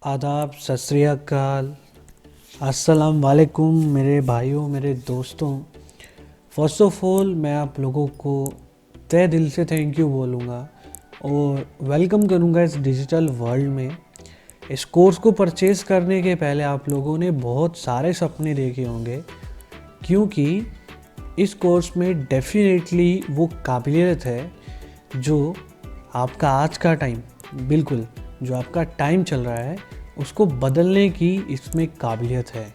आदाब, सत श्री अकाल, अस्सलाम वालेकुम मेरे भाइयों, मेरे दोस्तों। फ़र्स्ट ऑफ़ ऑल मैं आप लोगों को तहे दिल से थैंक यू बोलूँगा और वेलकम करूँगा इस डिजिटल वर्ल्ड में। इस कोर्स को परचेज़ करने के पहले आप लोगों ने बहुत सारे सपने देखे होंगे, क्योंकि इस कोर्स में डेफिनेटली वो काबिलियत है जो आपका आज का टाइम, बिल्कुल जो आपका टाइम चल रहा है उसको बदलने की इसमें काबिलियत है।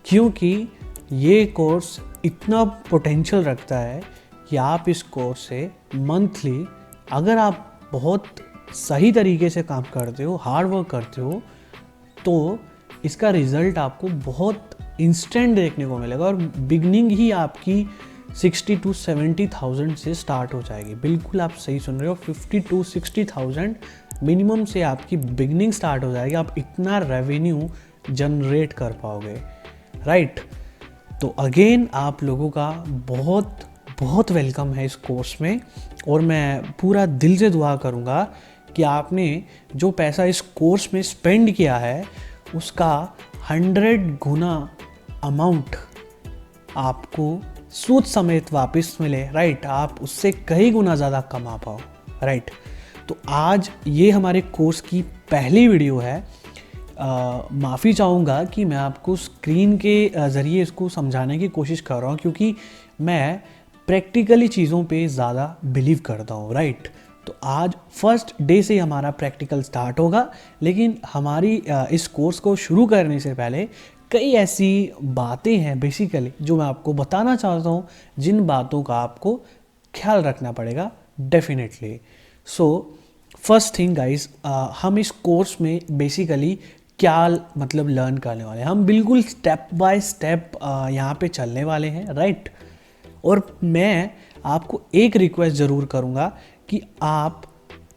क्योंकि ये कोर्स इतना पोटेंशियल रखता है कि आप इस कोर्स से मंथली, अगर आप बहुत सही तरीके से काम करते हो, हार्ड वर्क करते हो, तो इसका रिज़ल्ट आपको बहुत इंस्टेंट देखने को मिलेगा और बिगनिंग ही आपकी 60 to 70,000 से स्टार्ट हो जाएगी। बिल्कुल आप सही सुन रहे हो, 50 to 60,000 मिनिमम से आपकी बिगनिंग स्टार्ट हो जाएगी। आप इतना रेवेन्यू जनरेट कर पाओगे, राइट। तो अगेन आप लोगों का बहुत बहुत वेलकम है इस कोर्स में, और मैं पूरा दिल से दुआ करूँगा कि आपने जो पैसा इस कोर्स में स्पेंड किया है उसका 100 गुना अमाउंट आपको सूद समेत वापस मिले, राइट। आप उससे कई गुना ज़्यादा कमा पाओ, राइट। तो आज ये हमारे कोर्स की पहली वीडियो है। माफ़ी चाहूँगा कि मैं आपको स्क्रीन के ज़रिए इसको समझाने की कोशिश कर रहा हूँ, क्योंकि मैं प्रैक्टिकली चीज़ों पे ज़्यादा बिलीव करता हूँ, राइट। तो आज फर्स्ट डे से ही हमारा प्रैक्टिकल स्टार्ट होगा, लेकिन हमारी इस कोर्स को शुरू करने से पहले कई ऐसी बातें हैं बेसिकली जो मैं आपको बताना चाहता हूँ, जिन बातों का आपको ख्याल रखना पड़ेगा definitely. So first thing guys, हम इस कोर्स में बेसिकली क्या मतलब लर्न करने वाले हैं। हम बिल्कुल स्टेप बाय स्टेप यहाँ पे चलने वाले हैं, राइट। और मैं आपको एक रिक्वेस्ट ज़रूर करूँगा कि आप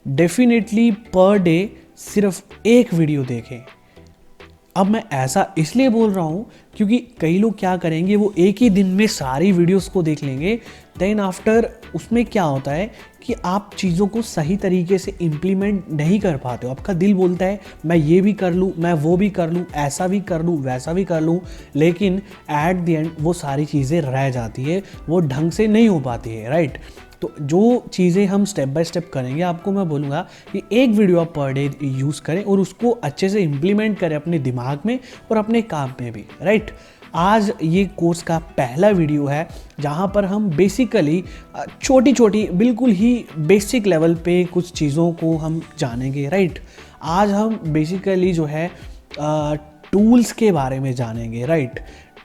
डेफिनेटली पर डे सिर्फ एक वीडियो देखें। अब मैं ऐसा इसलिए बोल रहा हूँ क्योंकि कई लोग क्या करेंगे, वो एक ही दिन में सारी वीडियोस को देख लेंगे। देन आफ्टर उसमें क्या होता है कि आप चीज़ों को सही तरीके से इम्प्लीमेंट नहीं कर पाते हो। आपका दिल बोलता है मैं ये भी कर लूँ, मैं वो भी कर लूँ, ऐसा भी कर लूँ, वैसा भी कर लूँ, लेकिन एट द एंड वो सारी चीज़ें रह जाती है, वो ढंग से नहीं हो पाती है, राइट। तो जो चीज़ें हम स्टेप बाय स्टेप करेंगे, आपको मैं बोलूँगा कि एक वीडियो आप पर डे यूज़ करें और उसको अच्छे से इम्प्लीमेंट करें अपने दिमाग में और अपने काम में भी, राइट। आज ये कोर्स का पहला वीडियो है जहाँ पर हम बेसिकली छोटी छोटी बिल्कुल ही बेसिक लेवल पे कुछ चीज़ों को हम जानेंगे, राइट। आज हम बेसिकली जो है टूल्स के बारे में जानेंगे, राइट।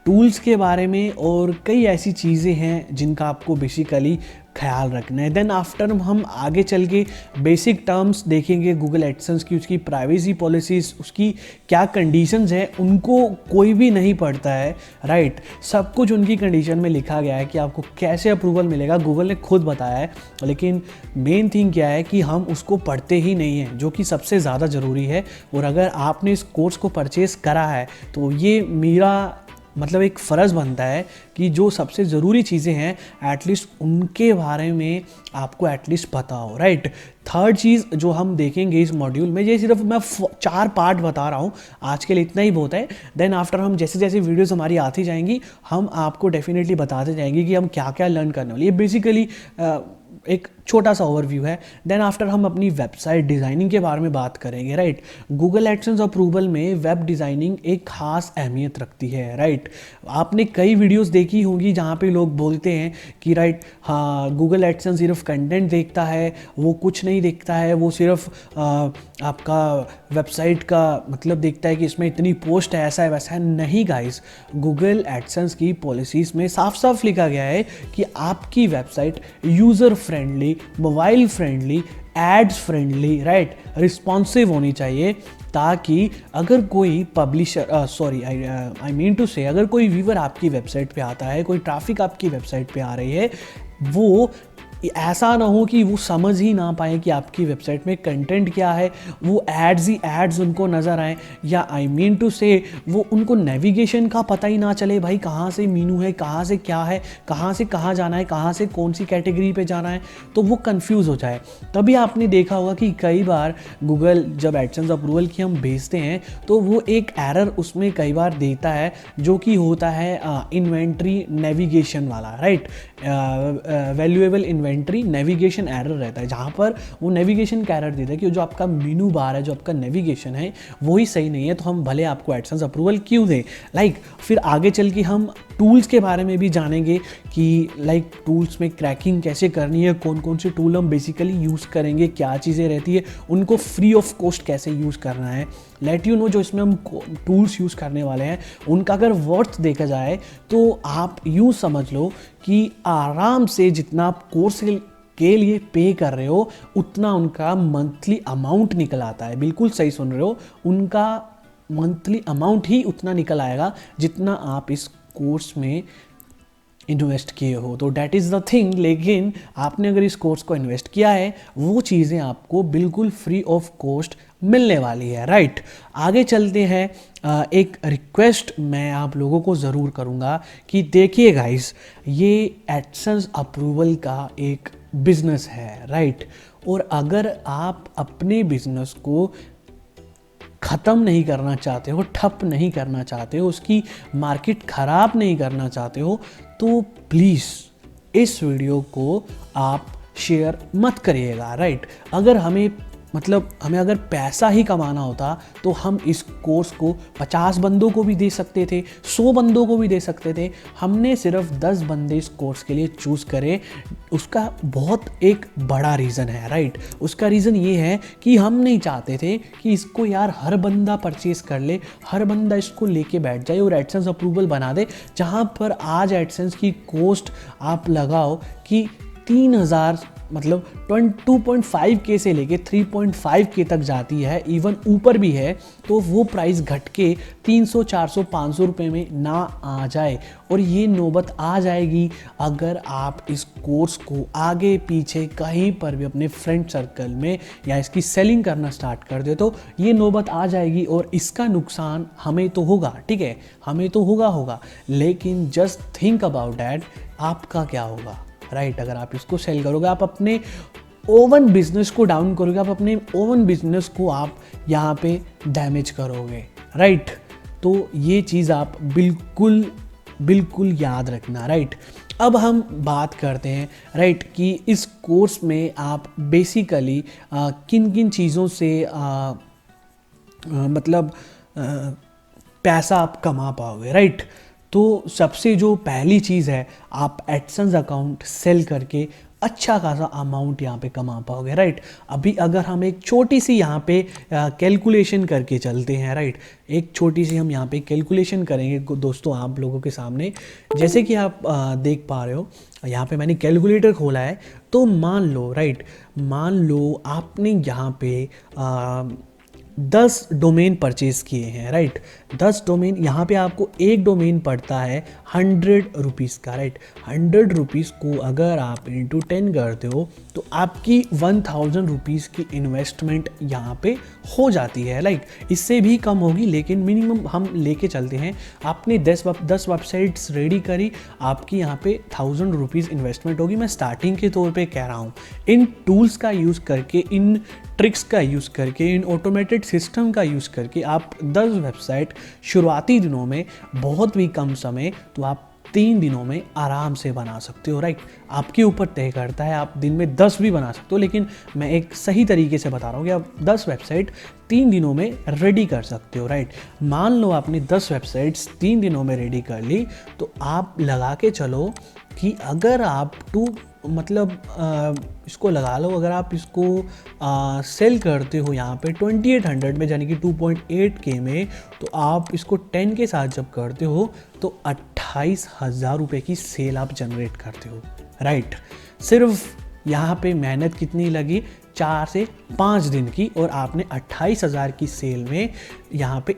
टूल्स के बारे में और कई ऐसी चीज़ें हैं जिनका आपको बेसिकली ख्याल रखना है। देन आफ्टर हम आगे चल के बेसिक टर्म्स देखेंगे गूगल एडसेंस की, उसकी प्राइवेसी पॉलिसीज़, उसकी क्या कंडीशंस हैं, उनको कोई भी नहीं पढ़ता है, राइट। सब कुछ उनकी कंडीशन में लिखा गया है कि आपको कैसे अप्रूवल मिलेगा, गूगल ने खुद बताया है। लेकिन मेन थिंग क्या है कि हम उसको पढ़ते ही नहीं हैं, जो कि सबसे ज़्यादा ज़रूरी है। और अगर आपने इस कोर्स को परचेज़ करा है तो ये मेरा मतलब एक फ़र्ज़ बनता है कि जो सबसे ज़रूरी चीज़ें हैं एटलीस्ट उनके बारे में आपको एटलीस्ट पता हो, राइट। थर्ड चीज़ जो हम देखेंगे इस मॉड्यूल में, ये सिर्फ मैं 4 पार्ट बता रहा हूँ, आज के लिए इतना ही बहुत है। देन आफ्टर हम जैसे जैसे वीडियोस हमारी आती जाएंगी, हम आपको डेफिनेटली बताते जाएंगे कि हम क्या क्या लर्न करने वाले। ये बेसिकली एक छोटा सा ओवरव्यू है। देन आफ्टर हम अपनी वेबसाइट डिज़ाइनिंग के बारे में बात करेंगे, राइट। गूगल एडसेंस अप्रूवल में वेब डिज़ाइनिंग एक ख़ास अहमियत रखती है, राइट। आपने कई वीडियोस देखी होंगी जहाँ पे लोग बोलते हैं कि राइट, हाँ गूगल एडसेंस सिर्फ कंटेंट देखता है, वो कुछ नहीं देखता है, वो सिर्फ आपका वेबसाइट का मतलब देखता है कि इसमें इतनी पोस्ट है, ऐसा है वैसा है। नहीं गाइस, गूगल एडसेंस की पॉलिसीज़ में साफ साफ लिखा गया है कि आपकी website user friendly, mobile friendly, ads friendly, right, responsive होनी चाहिए, ताकि अगर कोई पब्लिशर आई मीन टू से अगर कोई व्यूअर आपकी वेबसाइट पे आता है, कोई ट्रैफिक आपकी वेबसाइट पे आ रही है, वो ऐसा ना हो कि वो समझ ही ना पाए कि आपकी वेबसाइट में कंटेंट क्या है, वो एड्स ही एड्स उनको नज़र आए, या आई मीन टू से वो उनको नेविगेशन का पता ही ना चले भाई कहाँ से मीनू है, कहाँ से क्या है, कहाँ से कहाँ जाना है, कहाँ से कौन सी कैटेगरी पे जाना है, तो वो कंफ्यूज हो जाए। तभी आपने देखा होगा कि कई बार गूगल जब एडसेंस अप्रूवल की हम भेजते हैं तो वो एक एरर उसमें कई बार देता है, जो कि होता है इन्वेंट्री नेविगेशन वाला, right. Valuable inventory navigation error रहता है, जहाँ पर वो नेविगेशन का एरर देता है कि जो आपका मेनू बार है, जो आपका नेविगेशन है वही सही नहीं है, तो हम भले आपको एडसेंस अप्रूवल क्यों दें। फिर आगे चल के हम टूल्स के बारे में भी जानेंगे कि टूल्स में क्रैकिंग कैसे करनी है, कौन कौन से टूल हम बेसिकली यूज़ करेंगे, क्या चीज़ें रहती है, उनको फ्री ऑफ कॉस्ट कैसे यूज़ करना है। लेट यू नो जो इसमें हम टूल्स यूज़ करने वाले हैं उनका अगर वर्थ देखा जाए तो आप यूँ समझ लो कि आराम से जितना आप कोर्स के लिए पे कर रहे हो उतना उनका मंथली अमाउंट निकल आता है। बिल्कुल सही सुन रहे हो, उनका मंथली अमाउंट ही उतना निकल आएगा जितना आप इस कोर्स में इन्वेस्ट किए हो। तो डैट इज़ द थिंग। लेकिन आपने अगर इस कोर्स को इन्वेस्ट किया है वो चीज़ें आपको बिल्कुल फ्री ऑफ कॉस्ट मिलने वाली है, राइट। आगे चलते हैं। एक रिक्वेस्ट मैं आप लोगों को ज़रूर करूँगा कि देखिए गाइस, ये एडसेंस अप्रूवल का एक बिजनेस है, राइट। और अगर आप अपने बिजनेस को ख़त्म नहीं करना चाहते हो, ठप नहीं करना चाहते हो, उसकी मार्केट ख़राब नहीं करना चाहते हो, तो प्लीज़ इस वीडियो को आप शेयर मत करिएगा, राइट। अगर हमें अगर पैसा ही कमाना होता तो हम इस कोर्स को 50 बंदों को भी दे सकते थे, 100 बंदों को भी दे सकते थे। हमने सिर्फ 10 बंदे इस कोर्स के लिए चूज़ करे। उसका बहुत एक बड़ा रीज़न है, राइट। उसका रीज़न ये है कि हम नहीं चाहते थे कि इसको यार हर बंदा परचेस कर ले, हर बंदा इसको लेके बैठ जाए और एडसेंस अप्रूवल बना दे। जहाँ पर आज एडसेंस की कॉस्ट आप लगाओ कि 3000 2.5K से लेके 3.5K तक जाती है, इवन ऊपर भी है, तो वो प्राइस घट के 300, 400, 500 रुपये में ना आ जाए। और ये नौबत आ जाएगी अगर आप इस कोर्स को आगे पीछे कहीं पर भी अपने फ्रेंड सर्कल में या इसकी सेलिंग करना स्टार्ट कर दे, तो ये नौबत आ जाएगी और इसका नुकसान हमें तो होगा, ठीक है, हमें तो होगा। लेकिन जस्ट थिंक अबाउट डैट, आपका क्या होगा, राइट। अगर आप इसको सेल करोगे, आप अपने ओवन बिजनेस को डाउन करोगे, आप अपने ओवन बिजनेस को आप यहाँ पे डैमेज करोगे, राइट। तो ये चीज़ आप बिल्कुल याद रखना, राइट। अब हम बात करते हैं, राइट, कि इस कोर्स में आप बेसिकली किन किन चीज़ों से पैसा आप कमा पाओगे, राइट। तो सबसे जो पहली चीज़ है, आप एडसेंस अकाउंट सेल करके अच्छा खासा अमाउंट यहाँ पे कमा पाओगे, राइट। अभी अगर हम एक छोटी सी यहाँ पे कैलकुलेशन करके चलते हैं, राइट, एक छोटी सी हम यहाँ पे कैलकुलेशन करेंगे दोस्तों आप लोगों के सामने। जैसे कि आप देख पा रहे हो, यहाँ पे मैंने कैलकुलेटर खोला है। तो मान लो, राइट, मान लो आपने यहाँ पे 10 डोमेन परचेज किए हैं, राइट। 10 डोमेन, यहाँ पे आपको एक डोमेन पड़ता है 100 रुपीज़ का, राइट। 100 रुपीज़ को अगर आप इंटू 10 करते हो तो आपकी 1000 रुपीज़ की इन्वेस्टमेंट यहाँ पे हो जाती है, लाइक इससे भी कम होगी, लेकिन मिनिमम हम लेके चलते हैं। आपने 10 वेबसाइट्स रेडी करी, आपकी यहाँ पे 1000 रुपीज़ इन्वेस्टमेंट होगी। मैं स्टार्टिंग के तौर पे कह रहा हूँ। इन टूल्स का यूज़ करके, इन ट्रिक्स का यूज़ करके, इन ऑटोमेटेड सिस्टम का यूज़ करके आप 10 वेबसाइट शुरुआती दिनों में, बहुत भी कम समय, तो आप 3 दिनों में आराम से बना सकते हो, राइट। आपके ऊपर तय करता है, आप दिन में 10 भी बना सकते हो, लेकिन मैं एक सही तरीके से बता रहा हूँ कि आप 10 वेबसाइट 3 दिनों में रेडी कर सकते हो, राइट। मान लो आपने 10 वेबसाइट्स 3 दिनों में रेडी कर ली, तो आप लगा के चलो कि अगर आप इसको लगा लो, अगर आप इसको सेल करते हो यहाँ पे 2800 में, यानी कि 2.8K में, तो आप इसको 10 के साथ जब करते हो तो 28,000 रुपये की सेल आप जनरेट करते हो, राइट। सिर्फ यहाँ पे मेहनत कितनी लगी, 4 से 5 दिन की, और आपने 28,000 की सेल में यहाँ पे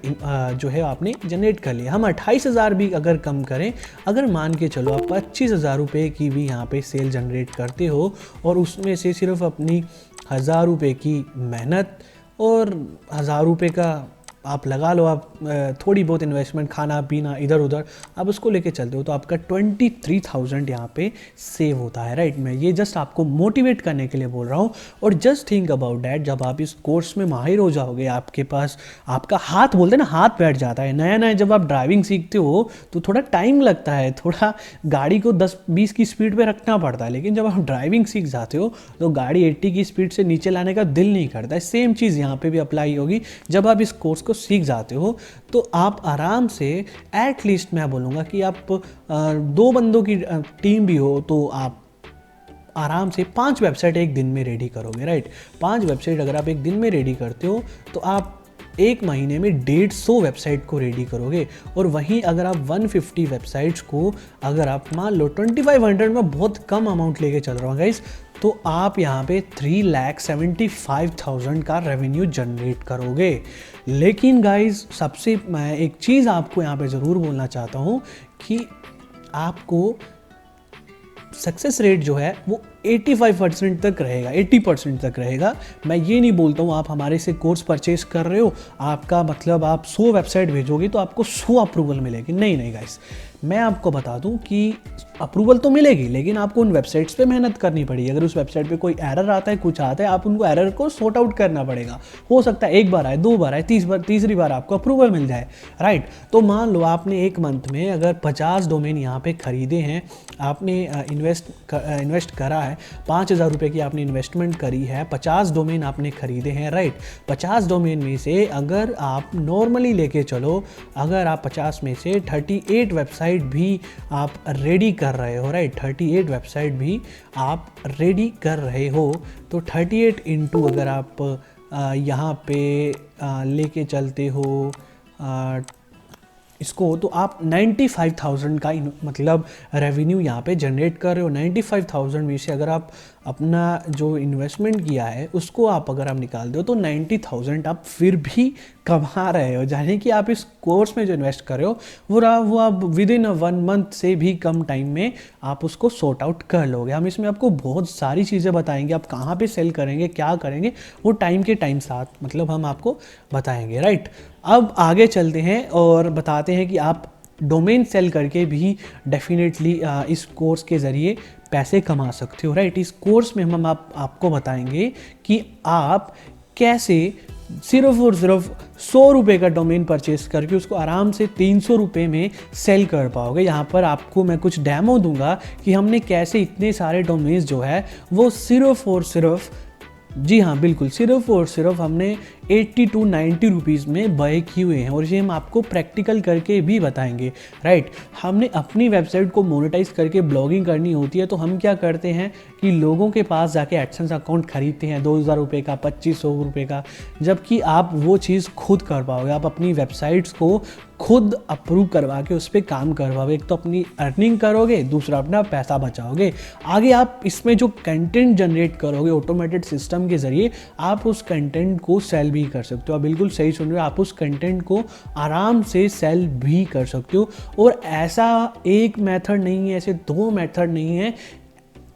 जो है आपने जनरेट कर लिया। हम 28,000 भी अगर कम करें, अगर मान के चलो आप 25,000 रुपये की भी यहाँ पे सेल जनरेट करते हो और उसमें से सिर्फ अपनी 1,000 रुपये की मेहनत और 1,000 रुपये का आप लगा लो, आप थोड़ी बहुत इन्वेस्टमेंट, खाना पीना इधर उधर आप उसको लेके चलते हो, तो आपका 23,000 यहाँ पे सेव होता है, राइट। मैं ये जस्ट आपको मोटिवेट करने के लिए बोल रहा हूँ। और जस्ट थिंक अबाउट डैट, जब आप इस कोर्स में माहिर हो जाओगे, आपके पास आपका हाथ, बोलते हैं ना, हाथ बैठ जाता है। नया नया जब आप ड्राइविंग सीखते हो तो थोड़ा टाइम लगता है, थोड़ा गाड़ी को 10-20 की स्पीड पर रखना पड़ता है, लेकिन जब आप ड्राइविंग सीख जाते हो तो गाड़ी 80 की स्पीड से नीचे लाने का दिल नहीं करता है। सेम चीज़ यहाँ पे भी अप्लाई होगी। जब आप इस कोर्स को सीख जाते हो तो आप आराम से, एटलीस्ट मैं बोलूँगा कि आप 2 बंदों की टीम भी हो तो आप आराम से 5 वेबसाइट एक दिन में रेडी करोगे, राइट। 5 वेबसाइट अगर आप एक दिन में रेडी करते हो तो आप एक महीने में 150 वेबसाइट को रेडी करोगे। और वहीं अगर आप 150 वेबसाइट्स को, अगर आप मान लो 2500 में, बहुत कम अमाउंट लेके चल रहा हूँ गाइस, तो आप यहाँ पे 3,75,000 का रेवेन्यू जनरेट करोगे। लेकिन गाइस, सबसे मैं एक चीज़ आपको यहाँ पे ज़रूर बोलना चाहता हूँ कि आपको सक्सेस रेट जो है वो 85% तक रहेगा, 80% तक रहेगा। मैं ये नहीं बोलता हूँ आप हमारे से कोर्स परचेस कर रहे हो, आपका मतलब आप 100 वेबसाइट भेजोगे तो आपको 100 अप्रूवल मिलेगी। नहीं नहीं गाइस, मैं आपको बता दूं कि अप्रूवल तो मिलेगी, लेकिन आपको उन वेबसाइट्स पे मेहनत करनी पड़ेगी। अगर उस वेबसाइट पे कोई एरर आता है, कुछ आता है, आप उनको एरर को सॉर्ट आउट करना पड़ेगा। हो सकता है 1 बार आए, 2 बार आए, तीसरी बार आपको अप्रूवल मिल जाए, राइट। तो मान लो आपने एक मंथ में अगर 50 डोमेन यहाँ पे खरीदे हैं, आपने इन्वेस्ट करा है, 5,000 रुपये की आपने इन्वेस्टमेंट करी है, 50 डोमेन आपने खरीदे हैं, राइट। 50 डोमेन में से अगर आप नॉर्मली लेके चलो, अगर आप 50 में से 38 वेबसाइट भी आप रेडी कर रहे हो, राइट, 38 वेबसाइट भी आप रेडी कर रहे हो, तो 38 इंटू अगर आप यहाँ पे लेके चलते हो इसको, तो आप 95,000 का मतलब रेवेन्यू यहाँ पे जनरेट कर रहे हो। 95,000 में से अगर आप अपना जो इन्वेस्टमेंट किया है उसको आप अगर आप निकाल दो तो 90,000 आप फिर भी कमा रहे हो। यानी कि आप इस कोर्स में जो इन्वेस्ट कर रहे हो वो आप विद इन 1 मंथ से भी कम टाइम में आप उसको सॉर्ट आउट कर लोगे। हम इसमें आपको बहुत सारी चीज़ें बताएंगे, आप कहाँ पे सेल करेंगे, क्या करेंगे, वो टाइम के टाइम साथ मतलब हम आपको बताएंगे, राइट। अब आगे चलते हैं और बताते हैं कि आप डोमेन सेल करके भी डेफिनेटली इस कोर्स के ज़रिए पैसे कमा सकते हो, राइट। इस कोर्स में हम आपको बताएंगे कि आप कैसे सिर्फ और सिर्फ 100 रुपये का डोमेन परचेस करके उसको आराम से 300 रुपये में सेल कर पाओगे। यहाँ पर आपको मैं कुछ डेमो दूंगा कि हमने कैसे इतने सारे डोमेन्स जो है वो सिर्फ और सिर्फ, जी हाँ बिल्कुल, सिर्फ और सिर्फ हमने 80 to 90 रुपीज़ में बाय किए हुए हैं। और ये हम आपको प्रैक्टिकल करके भी बताएंगे, राइट। हमने अपनी वेबसाइट को मोनेटाइज करके ब्लॉगिंग करनी होती है, तो हम क्या करते हैं कि लोगों के पास जाके एडसेंस अकाउंट खरीदते हैं 2,000 रुपये का, 2,500 रुपये का, जबकि आप वो चीज़ खुद कर पाओगे। आप अपनी वेबसाइट्स को खुद अप्रूव करवा के उस पर काम करवाओगे। एक तो अपनी अर्निंग करोगे, दूसरा अपना पैसा बचाओगे। आगे आप इसमें जो कंटेंट जनरेट करोगे ऑटोमेटेड सिस्टम के ज़रिए, आप उस कंटेंट को सेल भी कर सकते हो। आप बिल्कुल सही सुन रहे हो, आप उस कंटेंट को आराम से सेल भी कर सकते हो। और ऐसा एक मेथड नहीं है, ऐसे 2 मेथड नहीं है,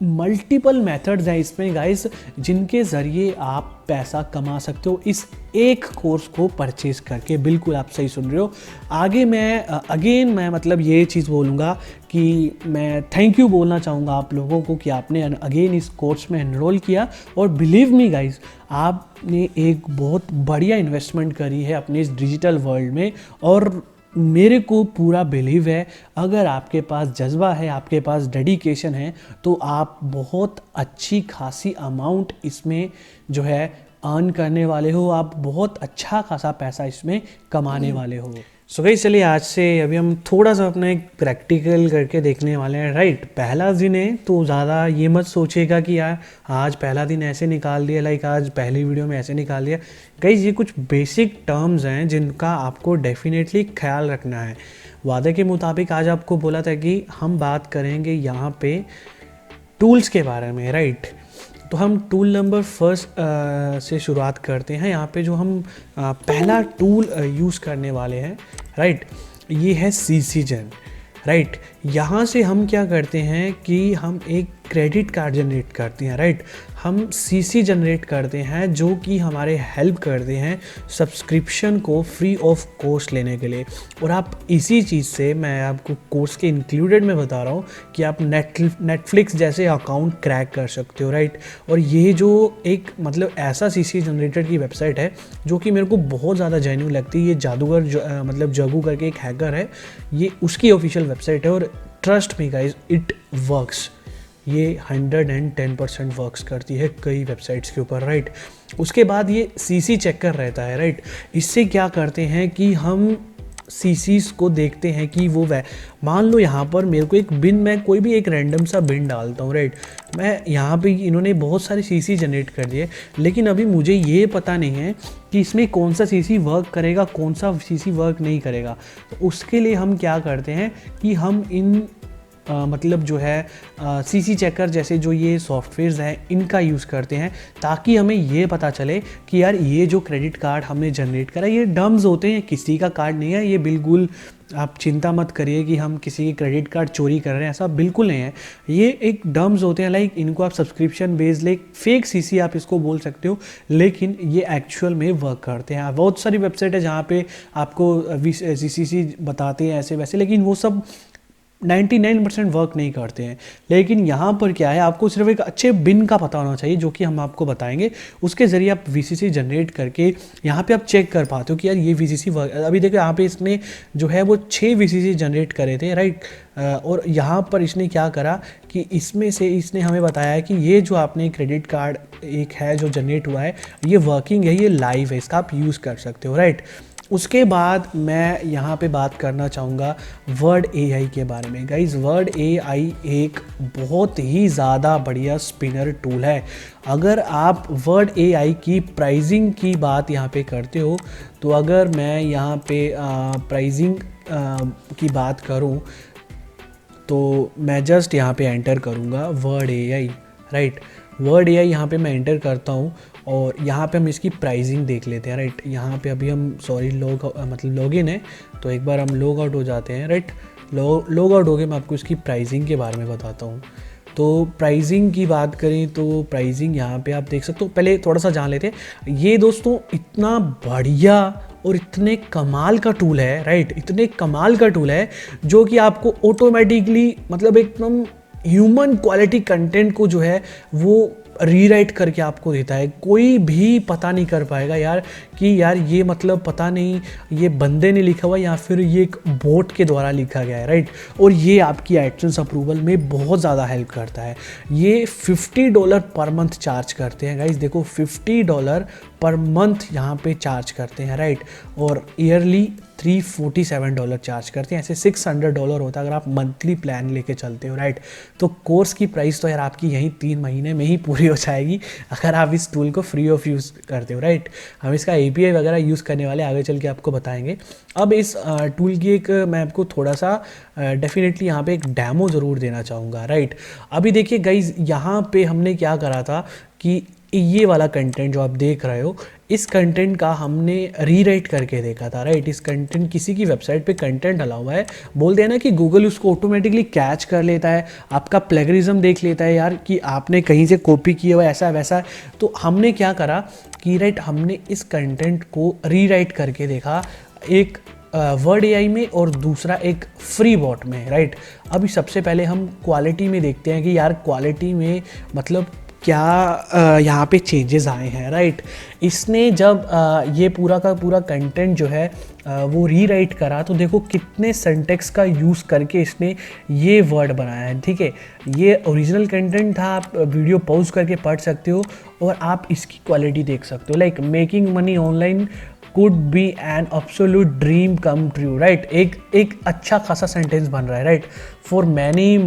मल्टीपल मेथड्स हैं इसमें गाइस, जिनके ज़रिए आप पैसा कमा सकते हो इस एक कोर्स को परचेज करके। बिल्कुल आप सही सुन रहे हो। आगे मैं मतलब ये चीज़ बोलूँगा कि मैं थैंक यू बोलना चाहूँगा आप लोगों को कि आपने अगेन इस कोर्स में एनरोल किया। और बिलीव मी गाइस, आपने एक बहुत बढ़िया इन्वेस्टमेंट करी है अपने इस डिजिटल वर्ल्ड में। और मेरे को पूरा बिलीव है, अगर आपके पास जज्बा है, आपके पास डेडिकेशन है, तो आप बहुत अच्छी खासी अमाउंट इसमें जो है अर्न करने वाले हो। आप बहुत अच्छा खासा पैसा इसमें कमाने वाले हो। सो गाइस, चलिए आज से अभी हम थोड़ा सा अपना एक प्रैक्टिकल करके देखने वाले हैं, राइट। पहला दिन है तो ज़्यादा ये मत सोचिएगा कि यार आज पहला दिन ऐसे निकाल दिया, लाइक आज पहली वीडियो में ऐसे निकाल दिया। गाइस, ये कुछ बेसिक टर्म्स हैं जिनका आपको डेफिनेटली ख्याल रखना है। वादे के मुताबिक आज आपको बोला था कि हम बात करेंगे यहाँ पे टूल्स के बारे में, राइट। तो हम टूल नंबर फर्स्ट से शुरुआत करते हैं। यहाँ पे जो हम पहला टूल यूज़ करने वाले हैं, राइट, ये है CCGen, राइट। यहाँ से हम क्या करते हैं कि हम एक क्रेडिट कार्ड जनरेट करते हैं, राइट। हम CC जनरेट करते हैं जो कि हमारे हेल्प करते हैं सब्सक्रिप्शन को फ्री ऑफ कॉस्ट लेने के लिए। और आप इसी चीज़ से, मैं आपको कोर्स के इंक्लूडेड में बता रहा हूँ कि आप नेटफ्लिक्स जैसे अकाउंट क्रैक कर सकते हो, राइट। और ये जो एक मतलब ऐसा CC जनरेटर की वेबसाइट है जो कि मेरे को बहुत ज़्यादा जेन्युइन लगती है। ये जादूगर मतलब जगू करके एक हैकर है, ये उसकी ऑफिशियल वेबसाइट है। और trust me guys, it works. ये 110% वर्क्स करती है कई वेबसाइट्स के ऊपर, राइट। उसके बाद ये CC चेकर रहता है, राइट। इससे क्या करते हैं कि हम CCs को देखते हैं कि वो मान लो यहाँ पर मेरे को एक बिन, मैं कोई भी एक रैंडम सा बिन डालता हूँ, राइट। मैं यहाँ पे इन्होंने बहुत सारे CC जनरेट कर दिए, लेकिन अभी मुझे ये पता नहीं है कि इसमें कौन सा CC वर्क करेगा, कौन सा CC वर्क नहीं करेगा। तो उसके लिए हम क्या करते हैं कि हम इन मतलब जो है CC चेकर जैसे जो ये सॉफ्टवेयर्स हैं इनका यूज़ करते हैं, ताकि हमें ये पता चले कि यार ये जो क्रेडिट कार्ड हमने जनरेट करा ये डम्स होते हैं, किसी का कार्ड नहीं है। ये बिल्कुल आप चिंता मत करिए कि हम किसी के क्रेडिट कार्ड चोरी कर रहे हैं, ऐसा बिल्कुल नहीं है। ये एक डम्स होते हैं, लाइक इनको आप subscription based, like fake CC आप इसको बोल सकते हो, लेकिन ये एक्चुअल में वर्क करते हैं। बहुत सारी वेबसाइट है जहाँ पे आपको CC बताते हैं ऐसे वैसे, लेकिन वो सब 99% वर्क नहीं करते हैं। लेकिन यहाँ पर क्या है, आपको सिर्फ एक अच्छे बिन का पता होना चाहिए, जो कि हम आपको बताएंगे। उसके ज़रिए आप VCC जनरेट करके यहाँ पे आप चेक कर पाते हो कि यार ये VCC वर्क। अभी देखो यहाँ पे इसने जो है वो 6 VCC जनरेट करे थे, राइट। और यहाँ पर इसने क्या करा कि इसमें से इसने हमें बताया कि ये जो आपने क्रेडिट कार्ड एक है जो जनरेट हुआ है, ये वर्किंग है, ये लाइव है, इसका आप यूज़ कर सकते हो, राइट। उसके बाद मैं यहाँ पे बात करना चाहूँगा वर्ड AI के बारे में। गाइज, वर्ड AI एक बहुत ही ज़्यादा बढ़िया स्पिनर टूल है। अगर आप वर्ड AI की प्राइसिंग की बात यहाँ पे करते हो, तो अगर मैं यहाँ पे प्राइसिंग की बात करूँ तो मैं जस्ट यहाँ पे एंटर करूँगा word AI, right. Word AI यहाँ पे मैं एंटर करता हूँ और यहाँ पे हम इसकी प्राइसिंग देख लेते हैं, राइट। यहाँ पे अभी हम मतलब लॉगिन है, तो एक बार हम लॉग आउट हो जाते हैं, राइट। लॉग आउट हो गए, मैं आपको इसकी प्राइसिंग के बारे में बताता हूँ। तो प्राइसिंग की बात करें तो प्राइसिंग यहाँ पे आप देख सकते हो। पहले थोड़ा सा जान लेते हैं, ये दोस्तों इतना बढ़िया और इतने कमाल का टूल है, राइट। इतने कमाल का टूल है जो कि आपको ऑटोमेटिकली मतलब एकदम ह्यूमन क्वालिटी कंटेंट को जो है वो रीराइट करके आपको देता है। कोई भी पता नहीं कर पाएगा यार कि यार ये मतलब पता नहीं ये बंदे ने लिखा हुआ या फिर ये एक बोट के द्वारा लिखा गया है, राइट। और ये आपकी एडसेंस अप्रूवल में बहुत ज़्यादा हेल्प करता है। ये $50 पर मंथ चार्ज करते हैं गाइज, देखो $50 पर मंथ यहाँ पे चार्ज करते हैं, राइट। और ईयरली $347 चार्ज करते हैं। ऐसे $600 होता है अगर आप मंथली प्लान लेके चलते हो, राइट। तो कोर्स की प्राइस तो यार आपकी यहीं 3 महीने में ही पूरी हो जाएगी अगर आप इस टूल को फ्री ऑफ यूज़ करते हो, राइट। हम इसका API वगैरह यूज़ करने वाले आगे चल के आपको बताएंगे। अब इस टूल की एक मैं आपको थोड़ा सा डेफिनेटली यहाँ पे एक डेमो ज़रूर देना चाहूँगा, राइट। अभी देखिए गाइज, यहाँ पे हमने क्या करा था कि ये वाला कंटेंट जो आप देख रहे हो, इस कंटेंट का हमने रीराइट करके देखा था, राइट। इस कंटेंट किसी की वेबसाइट पे कंटेंट डाला हुआ है, बोलते हैं ना कि गूगल उसको ऑटोमेटिकली कैच कर लेता है, आपका प्लेगरिज्म देख लेता है यार कि आपने कहीं से कॉपी किया हुआ ऐसा वैसा। तो हमने क्या करा कि राइट, हमने इस कंटेंट को रीराइट करके देखा, एक वर्ड AI में और दूसरा एक फ्री बॉट में, राइट। अभी सबसे पहले हम क्वालिटी में देखते हैं कि यार क्वालिटी में मतलब क्या यहाँ पे चेंजेस आए हैं, राइट। इसने जब ये पूरा का पूरा कंटेंट जो है वो रीराइट करा, तो देखो कितने सिंटैक्स का यूज़ करके इसने ये वर्ड बनाया है, ठीक है। ये ओरिजिनल कंटेंट था, आप वीडियो पॉज करके पढ़ सकते हो और आप इसकी क्वालिटी देख सकते हो। Like making money online could be an absolute dream come true, right. एक अच्छा खासा सेंटेंस बन रहा है, right. For many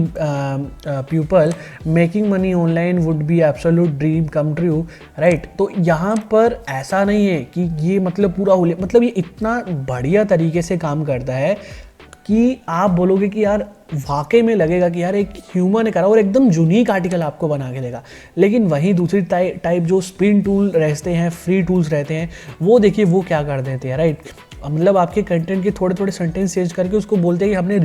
people making money online would be absolute dream come true, right. तो यहाँ पर ऐसा नहीं है कि ये मतलब पूरा मतलब ये इतना बढ़िया तरीके से काम करता है कि आप बोलोगे कि यार वाकई में लगेगा कि यार एक ह्यूमन ने करा और एकदम यूनिक आर्टिकल आपको बना के देगा। लेकिन वहीं दूसरी टाइप जो स्पिन टूल रहते हैं, फ्री टूल्स रहते हैं, वो देखिए वो क्या कर देते हैं, राइट। मतलब आपके कंटेंट के थोड़े थोड़े सेंटेंस चेंज करके उसको बोलते हैं कि हमने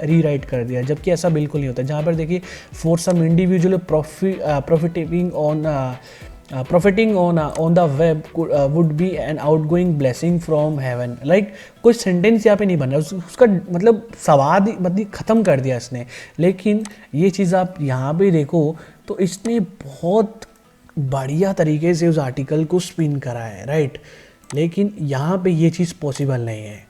रीराइट कर दिया, जबकि ऐसा बिल्कुल नहीं होता। जहाँ पर देखिए for some individual profiting on the web would be an outgoing blessing from heaven, like कोई सेंटेंस यहाँ पे नहीं बन रहा, उसका मतलब सवाद मतलब ख़त्म कर दिया इसने। लेकिन ये चीज़ आप यहाँ पे देखो तो इसने बहुत बढ़िया तरीके से उस आर्टिकल को स्पिन करा है, राइट। लेकिन यहाँ पे ये चीज़ पॉसिबल नहीं है,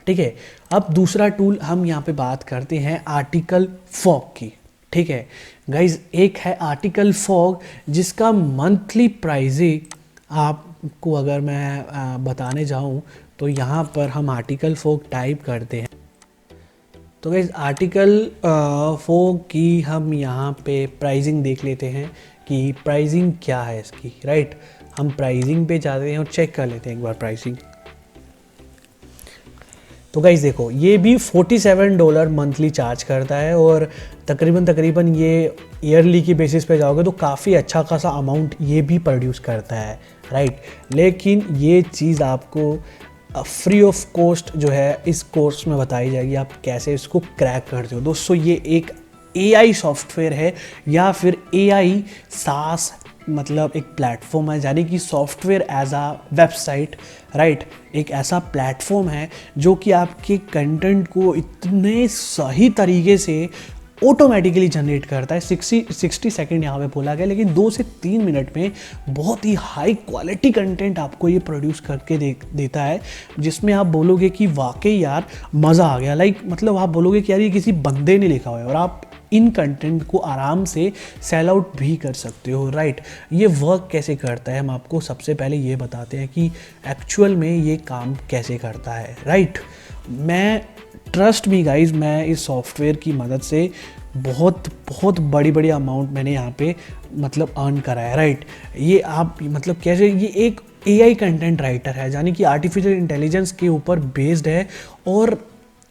ठीक है। अब दूसरा टूल हम यहाँ पे बात करते हैं आर्टिकल फॉग की, ठीक है गाइज। एक है आर्टिकल फॉग जिसका मंथली प्राइसिंग आपको अगर मैं बताने जाऊँ तो यहाँ पर हम आर्टिकल फॉग टाइप करते हैं। तो गाइज आर्टिकल फॉग की हम यहाँ पे प्राइसिंग देख लेते हैं कि प्राइसिंग क्या है इसकी, राइट। हम प्राइसिंग पे जाते हैं और चेक कर लेते हैं एक बार प्राइसिंग। तो गाइज देखो ये भी $47 मंथली चार्ज करता है और तकरीबन ये ईयरली की बेसिस पे जाओगे तो काफ़ी अच्छा खासा अमाउंट ये भी प्रोड्यूस करता है, राइट। लेकिन ये चीज़ आपको फ्री ऑफ कॉस्ट जो है इस कोर्स में बताई जाएगी, आप कैसे इसको क्रैक करते हो। दोस्तों ये एक AI सॉफ्टवेयर है या फिर AI SaaS मतलब एक प्लेटफॉर्म है, यानी कि सॉफ्टवेयर एज आ वेबसाइट, राइट। एक ऐसा प्लेटफॉर्म है जो कि आपके कंटेंट को इतने सही तरीके से ऑटोमेटिकली जनरेट करता है। 60 सेकेंड यहाँ पे बोला गया, लेकिन 2 से 3 मिनट में बहुत ही हाई क्वालिटी कंटेंट आपको ये प्रोड्यूस करके देता है, जिसमें आप बोलोगे कि वाकई यार मज़ा आ गया। लाइक मतलब आप बोलोगे कि यार ये किसी बंदे ने लिखा हुआ है, और आप इन कंटेंट को आराम से सेल आउट भी कर सकते हो, राइट। ये वर्क कैसे करता है हम आपको सबसे पहले ये बताते हैं कि एक्चुअल में ये काम कैसे करता है, राइट। मैं ट्रस्ट मी गाइज, मैं इस सॉफ्टवेयर की मदद से बहुत बड़ी अमाउंट मैंने यहाँ पे मतलब अर्न करा है, राइट। ये आप मतलब कैसे, ये एक AI कंटेंट राइटर है, यानी कि आर्टिफिशियल इंटेलिजेंस के ऊपर बेस्ड है। और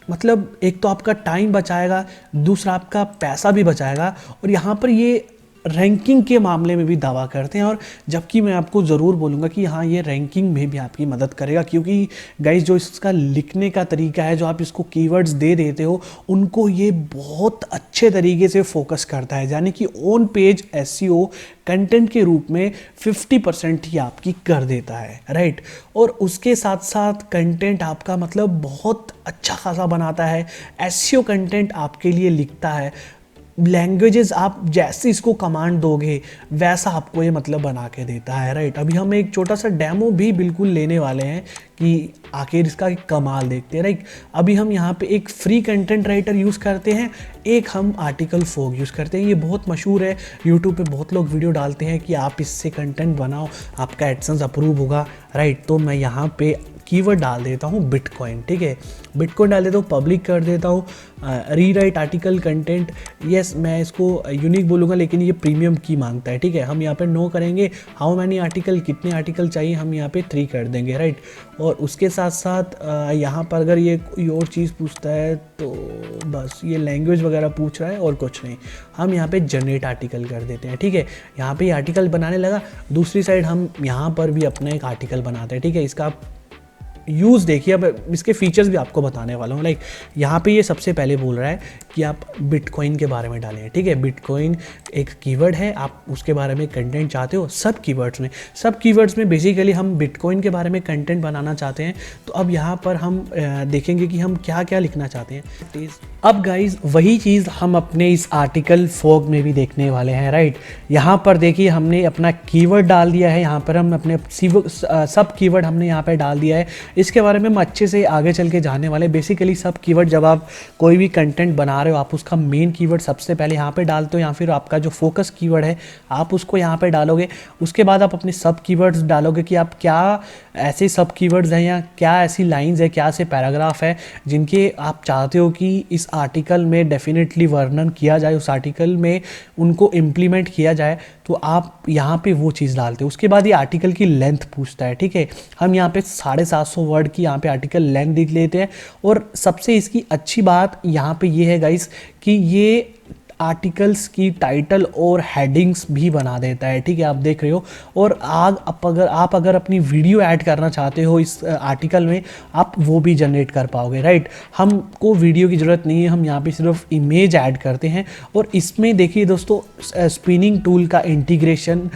मतलब एक तो आपका टाइम बचाएगा, दूसरा आपका पैसा भी बचाएगा, और यहाँ पर ये रैंकिंग के मामले में भी दावा करते हैं। और जबकि मैं आपको ज़रूर बोलूँगा कि हाँ ये रैंकिंग में भी आपकी मदद करेगा, क्योंकि गाइस जो इसका लिखने का तरीका है, जो आप इसको कीवर्ड्स दे देते हो, उनको ये बहुत अच्छे तरीके से फोकस करता है, यानी कि ऑन पेज SEO कंटेंट के रूप में 50% ही आपकी कर देता है, राइट। और उसके साथ साथ कंटेंट आपका मतलब बहुत अच्छा खासा बनाता है, SEO कंटेंट आपके लिए लिखता है। लैंग्वेजेस आप जैसे इसको कमांड दोगे वैसा आपको ये मतलब बना के देता है, राइट। अभी हम एक छोटा सा डेमो भी बिल्कुल लेने वाले हैं कि आखिर इसका कमाल देखते हैं, राइट। अभी हम यहाँ पे एक फ्री कंटेंट राइटर यूज़ करते हैं, एक हम आर्टिकल फॉग यूज़ करते हैं। ये बहुत मशहूर है, यूट्यूब पे बहुत लोग वीडियो डालते हैं कि आप इससे कंटेंट बनाओ, आपका एडसेंस अप्रूव होगा, राइट। तो मैं यहाँ पे कीवर्ड डाल देता हूँ बिटकॉइन, ठीक है। बिटकॉइन डाल देता हूँ, पब्लिक कर देता हूँ, रीराइट आर्टिकल कंटेंट, यस मैं इसको यूनिक बोलूँगा, लेकिन ये प्रीमियम की मांगता है, ठीक है। हम यहाँ पे नो करेंगे, हाउ मैनी आर्टिकल, कितने आर्टिकल चाहिए, हम यहाँ पे 3 कर देंगे, राइट। और उसके साथ साथ यहाँ पर अगर ये कोई और चीज़ पूछता है तो बस ये लैंग्वेज वगैरह पूछ रहा है और कुछ नहीं, हम यहाँ पे जनरेट आर्टिकल कर देते हैं, ठीक है। यहाँ पे आर्टिकल बनाने लगा, दूसरी साइड हम यहाँ पर भी अपना एक आर्टिकल बनाते हैं, ठीक है। इसका यूज़ देखिए, अब इसके फीचर्स भी आपको बताने वाला हूँ। लाइक यहाँ पे ये सबसे पहले बोल रहा है कि आप बिटकॉइन के बारे में डालें, ठीक है। बिटकॉइन एक कीवर्ड है, आप उसके बारे में कंटेंट चाहते हो। सब कीवर्ड्स में बेसिकली हम बिटकॉइन के बारे में कंटेंट बनाना चाहते हैं। तो अब यहाँ पर हम देखेंगे कि हम क्या क्या लिखना चाहते हैं। अब गाइज वही चीज़ हम अपने इस आर्टिकल फॉग में भी देखने वाले हैं, राइट। यहाँ पर देखिए हमने अपना कीवर्ड डाल दिया है, यहाँ पर हम अपने सब कीवर्ड हमने यहाँ पर डाल दिया है। इसके बारे में हम अच्छे से आगे चल के जानने वाले। बेसिकली सब कीवर्ड, जब आप कोई भी कंटेंट बना रहे हो, आप उसका मेन कीवर्ड सबसे पहले यहाँ पे डालते हो, या फिर आपका जो फोकस कीवर्ड है आप उसको यहाँ पे डालोगे। उसके बाद आप अपने सब कीवर्ड्स डालोगे कि आप क्या ऐसे सब कीवर्ड्स हैं या क्या ऐसी लाइंस है, क्या ऐसे पैराग्राफ है जिनके आप चाहते हो कि इस आर्टिकल में डेफिनेटली वर्णन किया जाए, उस आर्टिकल में उनको इम्प्लीमेंट किया जाए, तो आप यहाँ पे वो चीज़ डालते हो। उसके बाद ये आर्टिकल की लेंथ पूछता है, ठीक है। हम यहाँ पे 750 वर्ड की यहाँ पे आर्टिकल लेंथ लिख लेते हैं। और सबसे इसकी अच्छी बात यहाँ पे ये है गाइस कि ये आर्टिकल्स की टाइटल और हेडिंग्स भी बना देता है, ठीक है, आप देख रहे हो। और आप अगर अपनी वीडियो ऐड करना चाहते हो इस आर्टिकल में, आप वो भी जनरेट कर पाओगे, राइट। हमको वीडियो की ज़रूरत नहीं है, हम यहाँ पे सिर्फ इमेज ऐड करते हैं। और इसमें देखिए दोस्तों, स्पिनिंग टूल का इंटीग्रेशन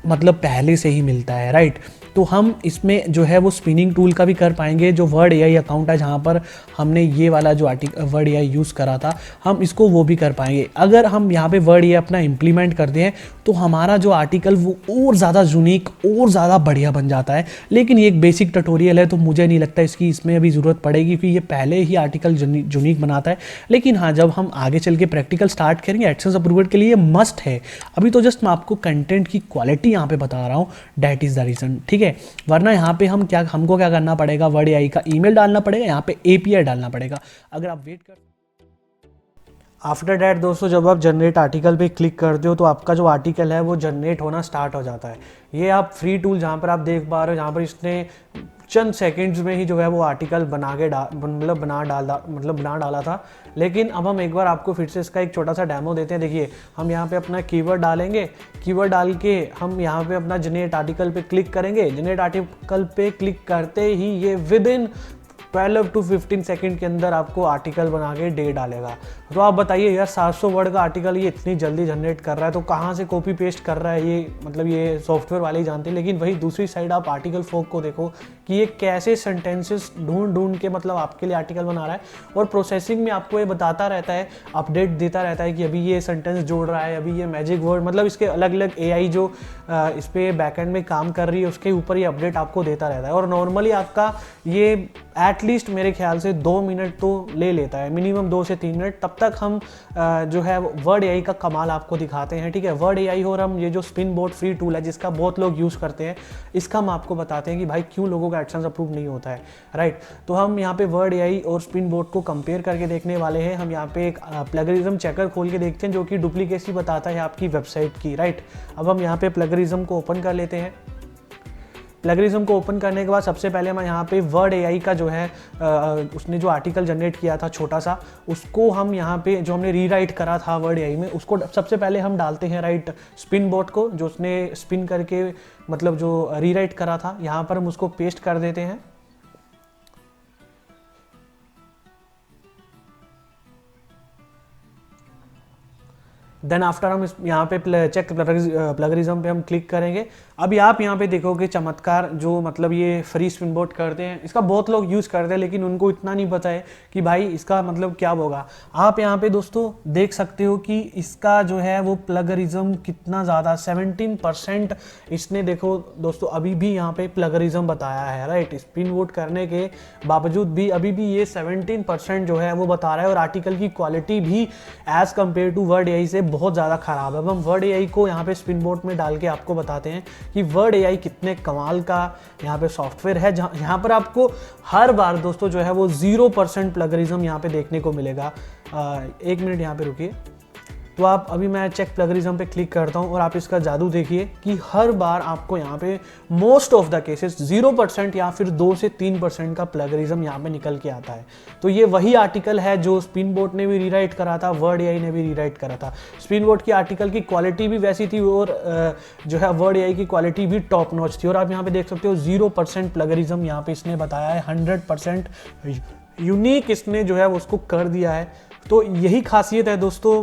मतलब पहले से ही मिलता है, राइट। तो हम इसमें जो है वो स्पिनिंग टूल का भी कर पाएंगे। जो वर्ड एआई अकाउंट है जहाँ पर हमने ये वाला जो वर्ड एआई यूज़ करा था, हम इसको वो भी कर पाएंगे। अगर हम यहाँ पे वर्ड एआई अपना इम्प्लीमेंट करते हैं तो हमारा जो आर्टिकल वो और ज़्यादा यूनिक और ज़्यादा बढ़िया बन जाता है। लेकिन ये एक बेसिक ट्यूटोरियल है, तो मुझे नहीं लगता इसकी इसमें अभी ज़रूरत पड़ेगी, क्योंकि ये पहले ही आर्टिकल यूनिक बनाता है। लेकिन हाँ, जब हम आगे चल के प्रैक्टिकल स्टार्ट करेंगे, एडसेंस अप्रूवल के लिए मस्ट है। अभी तो जस्ट मैं आपको कंटेंट की क्वालिटी यहाँ पे बता रहा हूँ, डैट इज़ द रीज़न, ठीक है। वरना यहाँ पे हमको क्या करना पड़ेगा, वर्ड एआई का ईमेल डालना पड़ेगा, यहाँ पे एपीआई डालना पड़ेगा। अगर आप वेट कर आफ्टर डैट दोस्तों, जब आप जनरेट आर्टिकल पे क्लिक करते हो तो आपका जो आर्टिकल है वो जनरेट होना स्टार्ट हो जाता है। ये आप फ्री टूल जहाँ पर आप देख पा रहे हो, जहाँ पर इसने चंद सेकंड्स में ही जो है वो आर्टिकल बना डाला था। लेकिन अब हम एक बार आपको फिर से इसका एक छोटा सा डेमो देते हैं। देखिए, हम यहाँ पे अपना कीवर्ड डालेंगे, कीवर्ड डाल के हम यहाँ पे अपना जनरेट आर्टिकल पे क्लिक करेंगे। जनरेट आर्टिकल पे क्लिक करते ही ये विद इन 12 to 15 सेकंड के अंदर आपको आर्टिकल बना के दे डालेगा। तो आप बताइए यार, 700 वर्ड का आर्टिकल ये इतनी जल्दी जनरेट कर रहा है, तो कहाँ से कॉपी पेस्ट कर रहा है ये, मतलब ये सॉफ्टवेयर वाले ही जानते हैं। लेकिन वही दूसरी साइड आप आर्टिकल फोक को देखो कि ये कैसे सेंटेंसेस ढूंढ के मतलब आपके लिए आर्टिकल बना रहा है। और प्रोसेसिंग में आपको ये बताता रहता है, अपडेट देता रहता है कि अभी ये सेंटेंस जोड़ रहा है, अभी ये मैजिक वर्ड, मतलब इसके अलग अलग एआई जो इस पर बैकएंड में काम कर रही है उसके ऊपर ये अपडेट आपको देता रहता है। और नॉर्मली आपका ये एटलीस्ट मेरे ख्याल से 2 मिनट तो ले लेता है, मिनिमम 2 से 3 मिनट। तब तक हम जो है वर्ड एआई का कमाल आपको दिखाते हैं, ठीक है। वर्ड एआई और हम ये जो स्पिन बोर्ड फ्री टूल है जिसका बहुत लोग यूज़ करते हैं, इसका हम आपको बताते हैं कि भाई क्यों लोगों का एडसेंस अप्रूव नहीं होता है, राइट। तो हम यहाँ पे वर्ड एआई और स्पिन बोर्ड को कंपेयर करके देखने वाले हैं। हम यहाँ पे एक प्लगरिज्म चेकर खोल के देखते हैं जो कि डुप्लीकेसी बताता है आपकी वेबसाइट की, राइट। अब हम यहाँ पे प्लगरिज्म को ओपन कर लेते हैं। प्लगरिज्म को ओपन करने के बाद सबसे पहले हम यहाँ पे वर्ड एआई का जो है उसने जो आर्टिकल जनरेट किया था छोटा सा, उसको हम यहाँ पे जो हमने रीराइट करा था वर्ड एआई में, उसको सबसे पहले हम डालते हैं, राइट, स्पिन बोर्ड को, जो उसने स्पिन करके मतलब जो रीराइट करा था, यहाँ पर हम उसको पेस्ट कर देते हैं। देन आफ्टर हम यहाँ पे चेक प्लगरिज्म पे हम क्लिक करेंगे। अभी आप यहाँ पे देखोगे चमत्कार, जो मतलब ये फ्री स्पिन बोर्ड करते हैं, इसका बहुत लोग यूज़ करते हैं, लेकिन उनको इतना नहीं पता है कि भाई इसका मतलब क्या होगा। आप यहाँ पे दोस्तों देख सकते हो कि इसका जो है वो प्लगरिज्म कितना ज़्यादा 17% इसने, देखो दोस्तों, अभी भी यहाँ पे प्लगरिज्म बताया है, राइट। स्पिन बोर्ड करने के बावजूद भी अभी भी ये 17% जो है वो बता रहा है। और आर्टिकल की क्वालिटी भी as compare to word AI से बहुत ज़्यादा ख़राब है। अब हम वर्ड एआई को यहाँ पे स्पिन बोर्ड में डाल के आपको बताते हैं कि वर्ड एआई कितने कमाल का यहाँ पे सॉफ्टवेयर है, जहाँ यहाँ पर आपको हर बार दोस्तों जो है वो 0% प्लगरिज्म यहाँ पे देखने को मिलेगा। 1 मिनट यहाँ पे रुकिए। तो आप अभी मैं चेक प्लगरिज्म पे क्लिक करता हूँ और आप इसका जादू देखिए कि हर बार आपको यहाँ पे मोस्ट ऑफ द केसेस 0% या फिर 2 से 3% का प्लगरिज्म यहाँ पे निकल के आता है। तो ये वही आर्टिकल है जो स्पिन बोर्ड ने भी रीराइट करा था, वर्ड एआई ने भी रीराइट करा था। स्पिन बोर्ड की आर्टिकल की क्वालिटी भी वैसी थी और जो है वर्ड एआई की क्वालिटी भी टॉप नॉच थी। और आप यहाँ पे देख सकते हो 0% प्लगरिज्म यहाँ पे इसने बताया है, 100% यूनिक इसने जो है उसको कर दिया है। तो यही खासियत है दोस्तों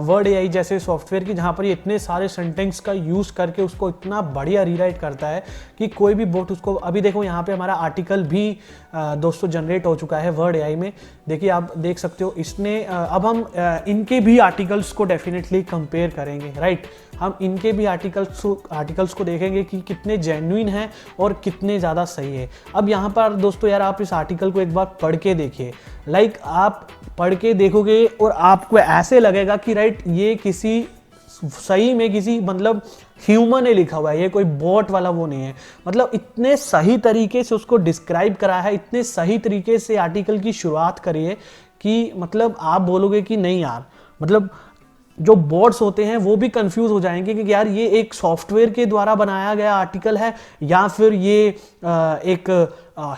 वर्ड एआई जैसे सॉफ्टवेयर की, जहाँ पर ये इतने सारे सेंटेंस का यूज़ करके उसको इतना बढ़िया रीराइट करता है कि कोई भी बोट उसको, अभी देखो यहाँ पे हमारा आर्टिकल भी दोस्तों जनरेट हो चुका है वर्ड एआई में। देखिए आप देख सकते हो इसने अब हम इनके भी आर्टिकल्स को डेफिनेटली कंपेयर करेंगे, राइट। हम इनके भी आर्टिकल्स को देखेंगे कि कितने जेन्युइन हैं और कितने ज़्यादा सही है। अब यहाँ पर दोस्तों यार आप इस आर्टिकल को एक बार पढ़ के देखिए, लाइक आप पढ़ के देखोगे और आपको ऐसे लगेगा कि राइट ये किसी सही में किसी मतलब ह्यूमन ने लिखा हुआ है, ये कोई बॉट वाला वो नहीं है। मतलब इतने सही तरीके से उसको डिस्क्राइब करा है, इतने सही तरीके से आर्टिकल की शुरुआत करी है कि मतलब आप बोलोगे कि नहीं यार, मतलब जो बॉट्स होते हैं वो भी कंफ्यूज हो जाएंगे कि यार ये एक सॉफ्टवेयर के द्वारा बनाया गया आर्टिकल है या फिर ये एक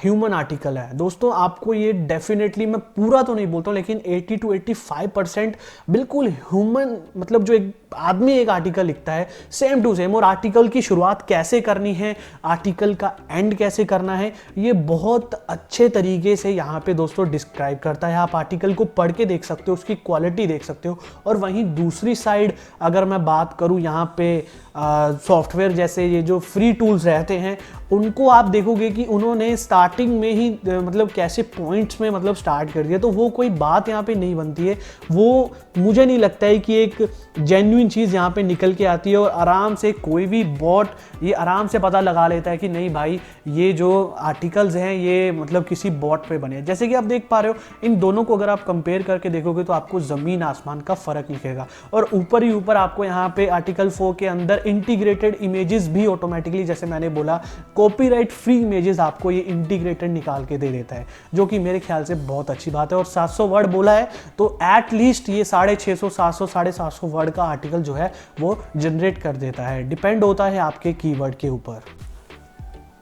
ह्यूमन आर्टिकल है। दोस्तों आपको ये डेफिनेटली, मैं पूरा तो नहीं बोलता हूँ, लेकिन 80 to 85% बिल्कुल ह्यूमन, मतलब जो एक आदमी एक आर्टिकल लिखता है सेम टू सेम, और आर्टिकल की शुरुआत कैसे करनी है, आर्टिकल का एंड कैसे करना है, ये बहुत अच्छे तरीके से यहाँ पे दोस्तों डिस्क्राइब करता है। आप आर्टिकल को पढ़ के देख सकते हो, उसकी क्वालिटी देख सकते हो। और वहीं दूसरी साइड अगर मैं बात करूँ यहाँ पे सॉफ्टवेयर जैसे ये जो फ्री टूल्स रहते हैं, उनको आप देखोगे कि उन्होंने स्टार्टिंग में ही मतलब कैसे पॉइंट्स में मतलब स्टार्ट कर दिया, तो वो कोई बात यहाँ पे नहीं बनती है। वो मुझे नहीं लगता है कि एक जेन्युइन चीज़ यहाँ पे निकल के आती है, और आराम से कोई भी बॉट ये आराम से पता लगा लेता है कि नहीं भाई ये जो आर्टिकल्स हैं ये मतलब किसी बॉट पे बने हैं। जैसे कि आप देख पा रहे हो, इन दोनों को अगर आप कंपेयर करके देखोगे तो आपको ज़मीन आसमान का फ़र्क दिखेगा। और ऊपर ही ऊपर आपको यहाँ पे आर्टिकल 4 के अंदर इंटीग्रेटेड इमेजेस भी ऑटोमेटिकली, जैसे मैंने बोला, कॉपीराइट फ्री इमेजेस आपको ये इंटीग्रेटेड निकाल के दे देता है, जो कि मेरे ख्याल से बहुत अच्छी बात है। और 700 वर्ड बोला है तो एटलीस्ट ये 650, 700, 750 वर्ड का आर्टिकल जो है वो जनरेट कर देता है। डिपेंड होता है आपके कीवर्ड के ऊपर।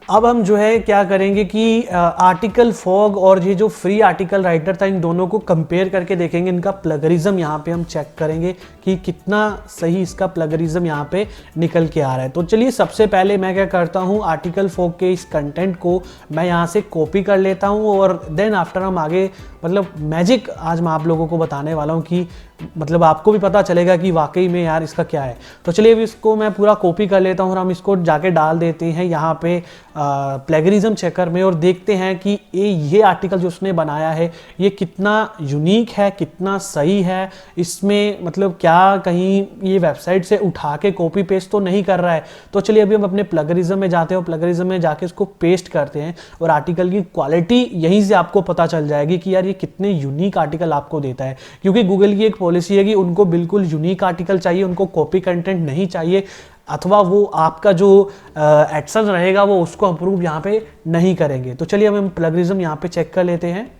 अब हम जो है क्या करेंगे कि आर्टिकल फॉग और ये जो फ्री आर्टिकल राइटर था, इन दोनों को कंपेयर करके देखेंगे, इनका प्लगरिज्म यहाँ पे हम चेक करेंगे कि कितना सही इसका प्लगरिज्म यहाँ पे निकल के आ रहा है। तो चलिए सबसे पहले मैं क्या करता हूँ, आर्टिकल फॉग के इस कंटेंट को मैं यहाँ से कॉपी कर लेता हूँ, और देन आफ्टर हम आगे मतलब मैजिक आज मैं आप लोगों को बताने वाला हूँ कि मतलब आपको भी पता चलेगा कि वाकई में यार इसका क्या है। तो चलिए अभी इसको मैं पूरा कॉपी कर लेता हूँ और हम इसको जाके डाल देते हैं यहाँ पे प्लेगरिज्म चेकर में, और देखते हैं कि ये आर्टिकल जो उसने बनाया है ये कितना यूनिक है, कितना सही है, इसमें मतलब क्या कहीं ये वेबसाइट से उठा के कॉपी पेस्ट तो नहीं कर रहा है। तो चलिए अभी हम अपने प्लगरिज्म में जाते हैं, प्लगरिज्म में जाके इसको पेस्ट करते हैं, और आर्टिकल की क्वालिटी यहीं से आपको पता चल जाएगी कि यार ये कितने यूनिक आर्टिकल आपको देता है। क्योंकि गूगल की एक पॉलिसी है कि उनको बिल्कुल यूनिक आर्टिकल चाहिए, उनको कॉपी कंटेंट नहीं चाहिए, अथवा वो आपका जो एडसेंस रहेगा वो उसको अप्रूव यहाँ पे नहीं करेंगे। तो चलिए हम प्लगरिज्म यहाँ पे चेक कर लेते हैं।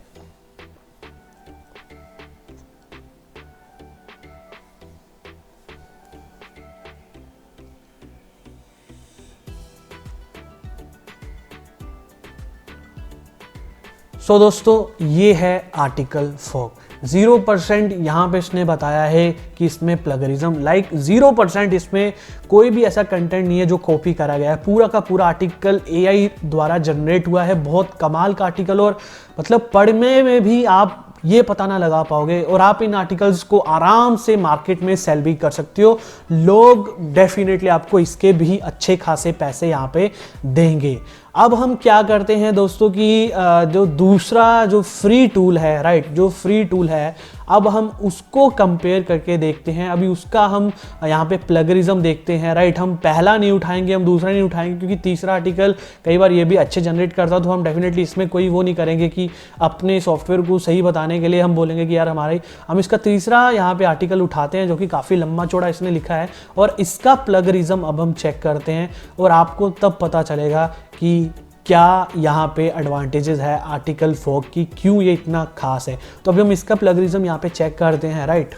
सो दोस्तों ये है आर्टिकल फॉग। 0% यहाँ पे इसने बताया है कि इसमें प्लगरिज्म, लाइक 0% इसमें कोई भी ऐसा कंटेंट नहीं है जो कॉपी करा गया है। पूरा का पूरा आर्टिकल AI द्वारा जनरेट हुआ है। बहुत कमाल का आर्टिकल, और मतलब पढ़ने में भी आप ये पता ना लगा पाओगे, और आप इन आर्टिकल्स को आराम से मार्केट में सेल भी कर सकते हो। लोग डेफिनेटली आपको इसके भी अच्छे खासे पैसे यहाँ पे देंगे। अब हम क्या करते हैं दोस्तों कि जो दूसरा जो फ्री टूल है, राइट, जो फ्री टूल है, अब हम उसको कंपेयर करके देखते हैं। अभी उसका हम यहाँ पे प्लगरिज्म देखते हैं, राइट। हम पहला नहीं उठाएंगे, हम दूसरा नहीं उठाएंगे, क्योंकि तीसरा आर्टिकल कई बार ये भी अच्छे जनरेट करता, तो हम डेफिनेटली इसमें कोई वो नहीं करेंगे कि अपने सॉफ्टवेयर को सही बताने के लिए हम बोलेंगे कि यार हम इसका तीसरा यहाँ पे आर्टिकल उठाते हैं, जो कि काफ़ी लंबा चौड़ा इसने लिखा है, और इसका प्लगरिज्म अब हम चेक करते हैं, और आपको तब पता चलेगा कि क्या यहाँ पे एडवांटेजेस है आर्टिकल फॉग की, क्यों ये इतना खास है। तो अभी हम इसका प्लगरिज्म यहाँ पे चेक करते हैं, राइट।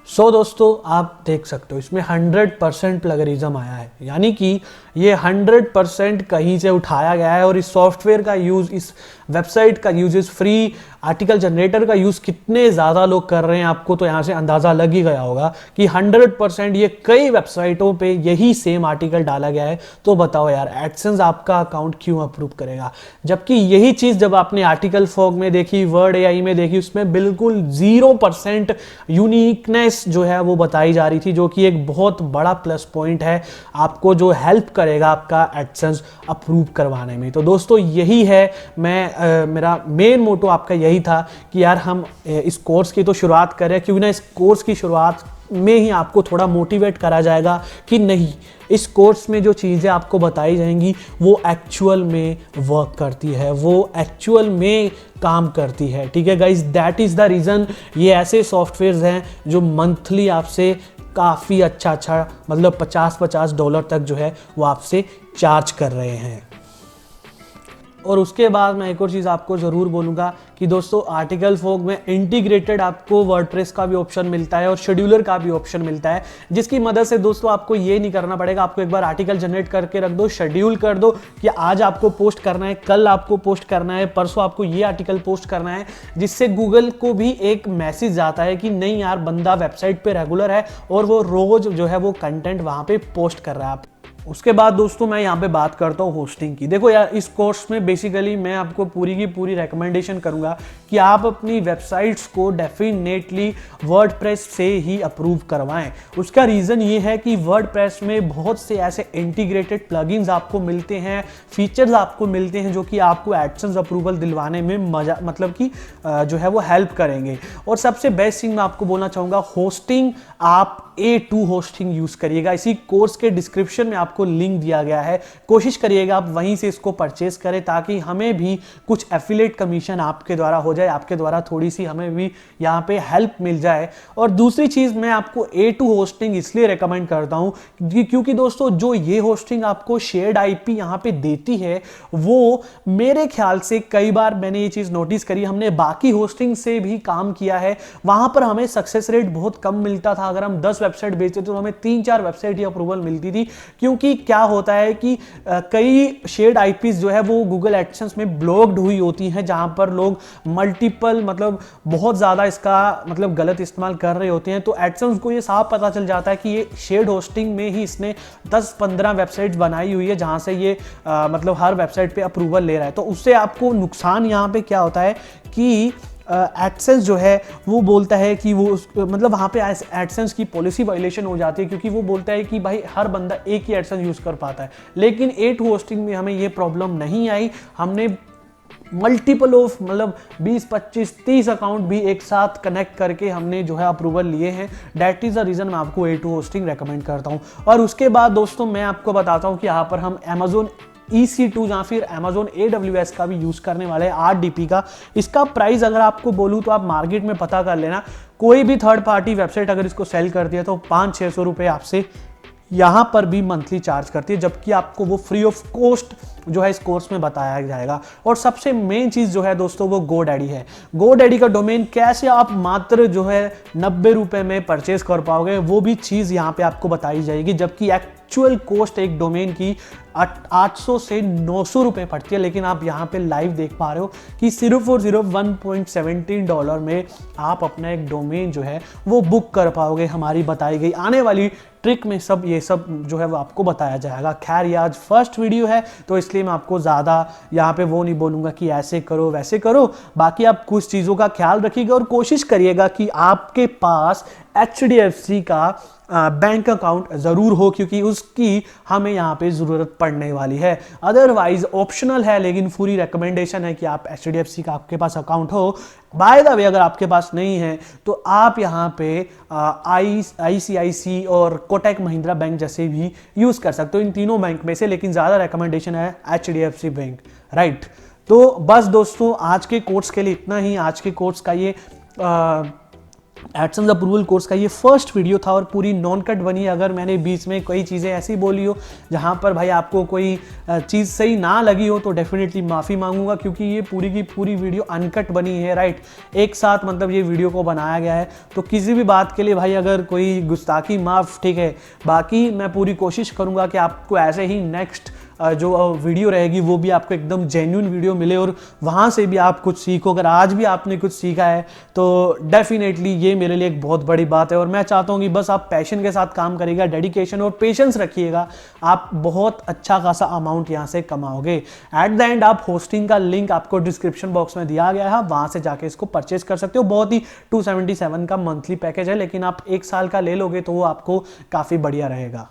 सो दोस्तों आप देख सकते हो इसमें 100% प्लगरिज्म आया है, यानी कि ये 100% कहीं से उठाया गया है। और इस सॉफ्टवेयर का यूज़, इस वेबसाइट का यूज, इस फ्री आर्टिकल जनरेटर का यूज़ कितने ज़्यादा लोग कर रहे हैं, आपको तो यहाँ से अंदाज़ा लग ही गया होगा कि 100% ये कई वेबसाइटों पे यही सेम आर्टिकल डाला गया है। तो बताओ यार एडसेंस आपका अकाउंट क्यों अप्रूव करेगा। जबकि यही चीज़ जब आपने आर्टिकल फॉग में देखी, वर्ड AI में देखी, उसमें बिल्कुल 0% यूनिकनेस जो है वो बताई जा रही थी, जो कि एक बहुत बड़ा प्लस पॉइंट है, आपको जो हेल्प करेगा आपका एडसेंस अप्रूव करवाने में। तो दोस्तों यही है, मेरा मेन मोटो आपका यही था कि यार हम इस कोर्स की तो शुरुआत करें, क्योंकि ना इस कोर्स की शुरुआत में ही आपको थोड़ा मोटिवेट करा जाएगा कि नहीं, इस कोर्स में जो चीज़ें आपको बताई जाएंगी वो एक्चुअल में वर्क करती है, वो एक्चुअल में काम करती है। ठीक है guys, that is the reason ये ऐसे सॉफ्टवेयर्स हैं जो मंथली आपसे काफ़ी अच्छा मतलब $50 तक जो है वो आपसे चार्ज कर रहे हैं। और उसके बाद मैं एक और चीज़ आपको ज़रूर बोलूँगा कि दोस्तों आर्टिकल फोक में इंटीग्रेटेड आपको वर्डप्रेस का भी ऑप्शन मिलता है और शेड्यूलर का भी ऑप्शन मिलता है, जिसकी मदद से दोस्तों आपको ये नहीं करना पड़ेगा। आपको एक बार आर्टिकल जनरेट करके रख दो, शेड्यूल कर दो कि आज आपको पोस्ट करना है, कल आपको पोस्ट करना है, परसों आपको ये आर्टिकल पोस्ट करना है, जिससे गूगल को भी एक मैसेज जाता है कि नहीं यार, बंदा वेबसाइट पर रेगुलर है और वो रोज़ जो है वो कंटेंट वहाँ पर पोस्ट कर रहा है। उसके बाद दोस्तों मैं यहाँ पे बात करता हूँ होस्टिंग की। देखो यार, इस कोर्स में बेसिकली मैं आपको पूरी की पूरी रिकमेंडेशन करूँगा कि आप अपनी वेबसाइट्स को डेफिनेटली वर्डप्रेस से ही अप्रूव करवाएं। उसका रीज़न ये है कि वर्डप्रेस में बहुत से ऐसे इंटीग्रेटेड प्लगइन्स आपको मिलते हैं, फीचर्स आपको मिलते हैं जो कि आपको एडसेंस अप्रूवल दिलवाने में मतलब कि जो है वो हेल्प करेंगे। और सबसे बेस्ट थिंग मैं आपको बोलना चाहूँगा, होस्टिंग आप A2 होस्टिंग यूज़ करिएगा। इसी कोर्स के डिस्क्रिप्शन में आपको लिंक दिया गया है, कोशिश करिएगा आप वहीं से इसको परचेज करें ताकि हमें भी कुछ एफिलिएट कमीशन आपके द्वारा हो जाए, आपके द्वारा थोड़ी सी हमें भी यहाँ पे हेल्प मिल जाए। और दूसरी चीज़ मैं आपको A2 होस्टिंग इसलिए रेकमेंड करता हूँ क्योंकि दोस्तों जो ये होस्टिंग आपको शेयर्ड IP यहाँ पे देती है, वो मेरे ख्याल से कई बार मैंने ये चीज़ नोटिस करी, हमने बाकी होस्टिंग से भी काम किया है, वहाँ पर हमें सक्सेस रेट बहुत कम मिलता था। अगर हम 10 वेबसाइट बेचते तो हमें 3-4 वेबसाइट ही अप्रूवल मिलती थी, क्योंकि क्या होता है कि कई शेयर्ड आईपीस जो है वो गूगल एडसेंस में ब्लॉक्ड हुई होती हैं, जहां पर लोग मल्टीपल मतलब बहुत ज़्यादा इसका मतलब गलत इस्तेमाल कर रहे होते हैं। तो एडसेंस को ये साफ पता चल जाता है कि ये शेयर्ड होस्टिंग में ही इसने 10-15 वेबसाइट्स बनाई हुई है जहां से ये मतलब हर वेबसाइट पे अप्रूवल ले रहा है। तो उससे आपको नुकसान यहाँ पे क्या होता है कि एडसेंस जो है वो बोलता है कि वो मतलब वहाँ पे एडसेंस की पॉलिसी वायलेशन हो जाती है, क्योंकि वो बोलता है कि भाई हर बंदा एक ही एडसेंस यूज़ कर पाता है। लेकिन A2 होस्टिंग में हमें ये प्रॉब्लम नहीं आई, हमने मल्टीपल ऑफ मतलब 20, 25, 30 अकाउंट भी एक साथ कनेक्ट करके हमने जो है अप्रूवल लिए हैं। दैट इज़ द रीज़न मैं आपको A2 होस्टिंग रेकमेंड करता हूँ। और उसके बाद दोस्तों मैं आपको बताता हूँ कि यहाँ पर हम Amazon EC2 या फिर Amazon AWS का भी यूज़ करने वाले हैं 8DP का। इसका प्राइस अगर आपको बोलूँ तो आप मार्केट में पता कर लेना, कोई भी थर्ड पार्टी वेबसाइट अगर इसको सेल करती है तो 500-600 रुपये आपसे यहाँ पर भी मंथली चार्ज करती है, जबकि आपको वो फ्री ऑफ कॉस्ट जो है इस कोर्स में बताया जाएगा। और सबसे मेन चीज़ जो है दोस्तों वो GoDaddy है। GoDaddy का डोमेन कैसे आप मात्र जो है 90 रुपये में परचेज कर पाओगे, वो भी चीज़ यहाँ पे आपको बताई जाएगी, जबकि एक्चुअल कॉस्ट एक डोमेन की 800 से 900 रुपये पड़ती है। लेकिन आप यहाँ पे लाइव देख पा रहे हो कि सिर्फ और सिर्फ $1.17 में आप अपना एक डोमेन जो है वो बुक कर पाओगे। हमारी बताई गई आने वाली ट्रिक में सब ये सब जो है वो आपको बताया जाएगा। खैर ये आज फर्स्ट वीडियो है तो इसलिए मैं आपको ज़्यादा यहाँ पे वो नहीं बोलूँगा कि ऐसे करो वैसे करो। बाकी आप कुछ चीज़ों का ख्याल रखिएगा और कोशिश करिएगा कि आपके पास HDFC का बैंक अकाउंट ज़रूर हो, क्योंकि उसकी हमें यहाँ पे ज़रूरत पड़ने वाली है। अदरवाइज ऑप्शनल है, लेकिन पूरी रिकमेंडेशन है कि आप HDFC का आपके पास अकाउंट हो। बाय द वे अगर आपके पास नहीं है तो आप यहाँ पे ICICI और कोटक महिंद्रा बैंक जैसे भी यूज़ कर सकते हो, इन तीनों बैंक में से, लेकिन ज़्यादा रिकमेंडेशन है HDFC बैंक, राइट। तो बस दोस्तों आज के कोर्स के लिए इतना ही। आज के कोर्स का ये एडसेंस अप्रूवल कोर्स का ये फर्स्ट वीडियो था और पूरी नॉन कट बनी। अगर मैंने बीच में कोई चीज़ें ऐसी बोली हो जहाँ पर भाई आपको कोई चीज़ सही ना लगी हो तो डेफिनेटली माफ़ी मांगूंगा, क्योंकि ये पूरी की पूरी वीडियो अनकट बनी है, राइट। एक साथ मतलब ये वीडियो को बनाया गया है, तो किसी भी बात के लिए भाई अगर कोई गुस्ताखी माफ़, ठीक है। बाकी मैं पूरी कोशिश करूँगा कि आपको ऐसे ही नेक्स्ट जो वीडियो रहेगी वो भी आपको एकदम जेन्युइन वीडियो मिले और वहाँ से भी आप कुछ सीखो। अगर आज भी आपने कुछ सीखा है तो डेफिनेटली ये मेरे लिए एक बहुत बड़ी बात है। और मैं चाहता हूँ कि बस आप पैशन के साथ काम करिएगा, डेडिकेशन और पेशेंस रखिएगा, आप बहुत अच्छा खासा अमाउंट यहाँ से कमाओगे। एट द एंड आप होस्टिंग का लिंक आपको डिस्क्रिप्शन बॉक्स में दिया गया है, वहाँ से जाके इसको परचेज कर सकते हो। बहुत ही 277 का मंथली पैकेज है, लेकिन आप 1 साल का ले लोगे तो वो आपको काफ़ी बढ़िया रहेगा।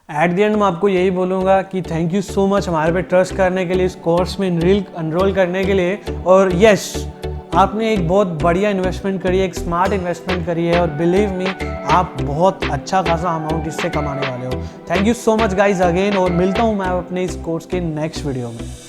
एट द एंड मैं आपको यही बोलूँगा कि थैंक यू सो मच हमारे पे ट्रस्ट करने के लिए, इस कोर्स में एनरोल करने के लिए। और यस, आपने एक बहुत बढ़िया इन्वेस्टमेंट करी है, एक स्मार्ट इन्वेस्टमेंट करी है, और बिलीव मी आप बहुत अच्छा खासा अमाउंट इससे कमाने वाले हो। Thank you so much guys again, और मिलता हूँ मैं अपने इस कोर्स के नेक्स्ट वीडियो में।